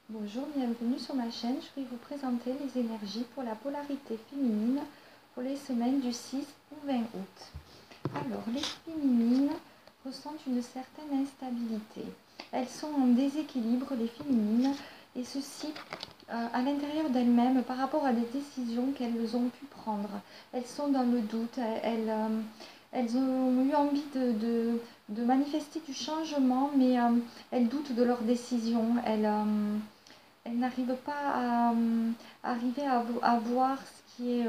Bonjour, bienvenue sur ma chaîne. Je vais vous présenter les énergies pour la polarité féminine pour les semaines du 6 au 20 août. Alors, les féminines ressentent une certaine instabilité. Elles sont en déséquilibre, les féminines, et ceci à l'intérieur d'elles-mêmes par rapport à des décisions qu'elles ont pu prendre. Elles sont dans le doute, elles ont eu envie de manifester du changement, mais elles doutent de leurs décisions. Elles n'arrivent pas à arriver à voir ce qui est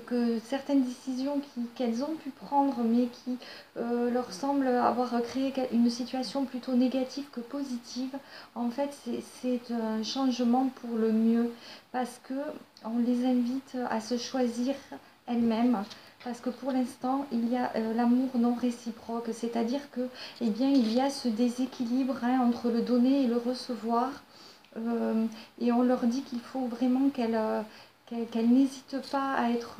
que certaines décisions qu'elles ont pu prendre, mais qui leur semblent avoir créé une situation plutôt négative que positive. En fait, c'est un changement pour le mieux, parce que on les invite à se choisir elles-mêmes. Parce que pour l'instant, il y a l'amour non réciproque, c'est-à-dire que, eh bien, il y a ce déséquilibre entre le donner et le recevoir. Et on leur dit qu'il faut vraiment qu'elles n'hésitent pas à être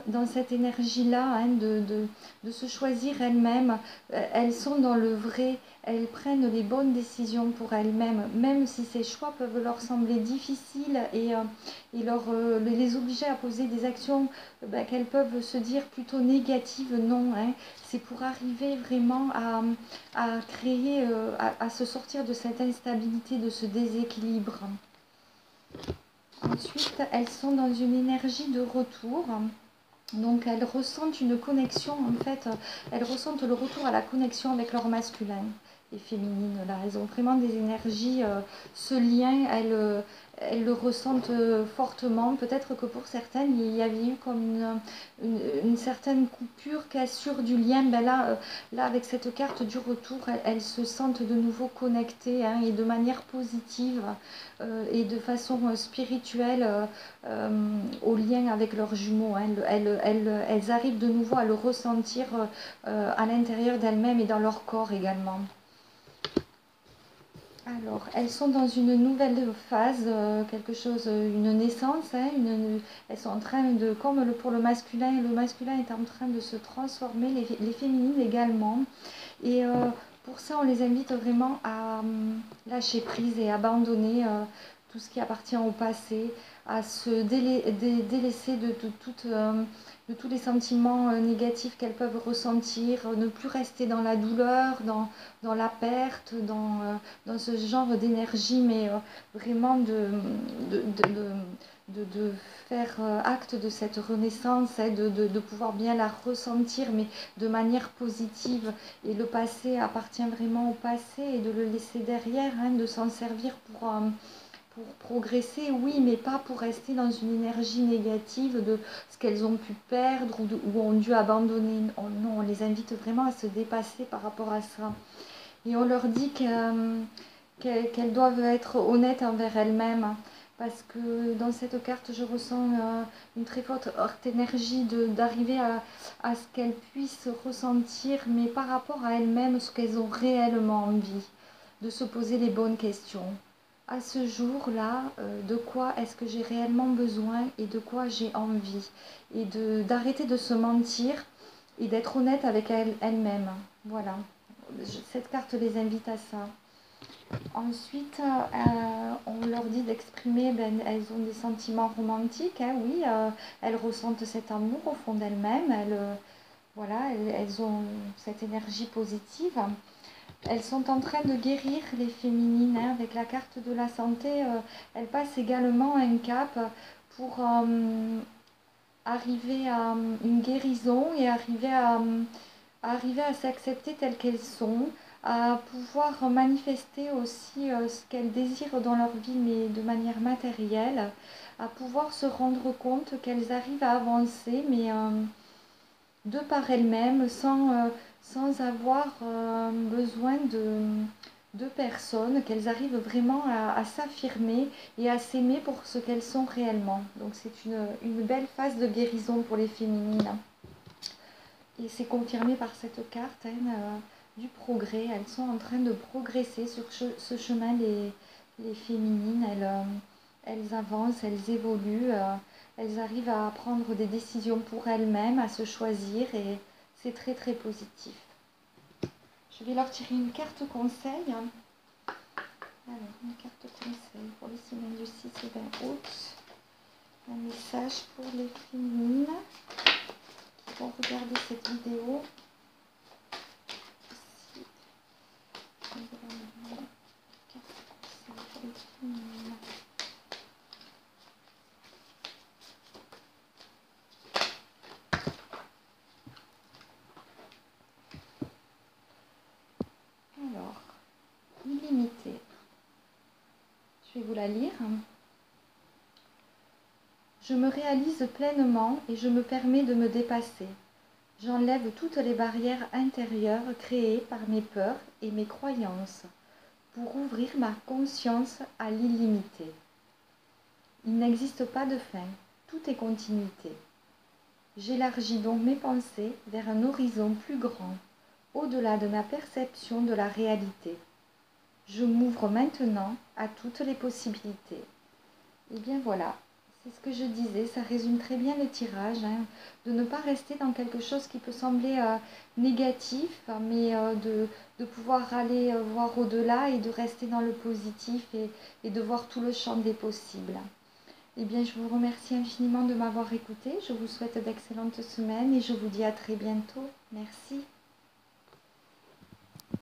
dans cette énergie-là, de se choisir elles-mêmes. Elles sont dans le vrai, elles prennent les bonnes décisions pour elles-mêmes, même si ces choix peuvent leur sembler difficiles et les obliger à poser des actions qu'elles peuvent se dire plutôt négatives. Non, c'est pour arriver vraiment à créer, à se sortir de cette instabilité, de ce déséquilibre. Ensuite, elles sont dans une énergie de retour. Donc elles ressentent une connexion, en fait, elles ressentent le retour à la connexion avec leur masculin et féminine. Là, elles ont vraiment des énergies, ce lien, elles le ressentent fortement. Peut-être que pour certaines, il y avait eu comme une certaine coupure, cassure du lien. Ben là, avec cette carte du retour, elles se sentent de nouveau connectées et de manière positive et de façon spirituelle au lien avec leurs jumeaux. Elles arrivent de nouveau à le ressentir à l'intérieur d'elles-mêmes et dans leur corps également. Alors, elles sont dans une nouvelle phase, quelque chose, une naissance. Elles sont en train de, comme pour le masculin est en train de se transformer, les féminines également. Et pour ça, on les invite vraiment à lâcher prise et abandonner tout ce qui appartient au passé, à se délaisser de tous les sentiments négatifs qu'elles peuvent ressentir, ne plus rester dans la douleur, dans la perte, dans ce genre d'énergie, mais vraiment de faire acte de cette renaissance, de pouvoir bien la ressentir, mais de manière positive. Et le passé appartient vraiment au passé et de le laisser derrière, de s'en servir pour progresser, oui, mais pas pour rester dans une énergie négative de ce qu'elles ont pu perdre ou ont dû abandonner. Non, on les invite vraiment à se dépasser par rapport à ça. Et on leur dit qu'elles doivent être honnêtes envers elles-mêmes. Parce que dans cette carte, je ressens une très forte énergie d'arriver à ce qu'elles puissent ressentir, mais par rapport à elles-mêmes, ce qu'elles ont réellement envie, de se poser les bonnes questions. À ce jour-là, de quoi est-ce que j'ai réellement besoin et de quoi j'ai envie. Et d'arrêter de se mentir et d'être honnête avec elles-mêmes. Voilà. Cette carte les invite à ça. Ensuite, on leur dit d'exprimer, elles ont des sentiments romantiques, oui, elles ressentent cet amour au fond d'elles-mêmes, voilà, elles ont cette énergie positive. Elles sont en train de guérir, les féminines, avec la carte de la santé. Elles passent également un cap pour arriver à une guérison et arriver à s'accepter telles qu'elles sont, à pouvoir manifester aussi ce qu'elles désirent dans leur vie, mais de manière matérielle, à pouvoir se rendre compte qu'elles arrivent à avancer, mais de par elles-mêmes, sans avoir besoin de personnes, qu'elles arrivent vraiment à s'affirmer et à s'aimer pour ce qu'elles sont réellement. Donc c'est une belle phase de guérison pour les féminines. Et c'est confirmé par cette carte du progrès. Elles sont en train de progresser sur ce chemin, les féminines. Elles avancent, elles évoluent. Elles arrivent à prendre des décisions pour elles-mêmes, à se choisir. Et c'est très très positif. Je vais leur tirer une carte conseil. Alors, message pour les féminines qui vont regarder cette vidéo. Ici. Alors, illimité. Je vais vous la lire. Je me réalise pleinement et je me permets de me dépasser. J'enlève toutes les barrières intérieures créées par mes peurs et mes croyances pour ouvrir ma conscience à l'illimité. Il n'existe pas de fin, tout est continuité. J'élargis donc mes pensées vers un horizon plus grand, au-delà de ma perception de la réalité. Je m'ouvre maintenant à toutes les possibilités. Et bien voilà, c'est ce que je disais, ça résume très bien le tirage, hein, de ne pas rester dans quelque chose qui peut sembler négatif, mais de pouvoir aller voir au-delà et de rester dans le positif et de voir tout le champ des possibles. Eh bien, je vous remercie infiniment de m'avoir écouté, je vous souhaite d'excellentes semaines et je vous dis à très bientôt. Merci.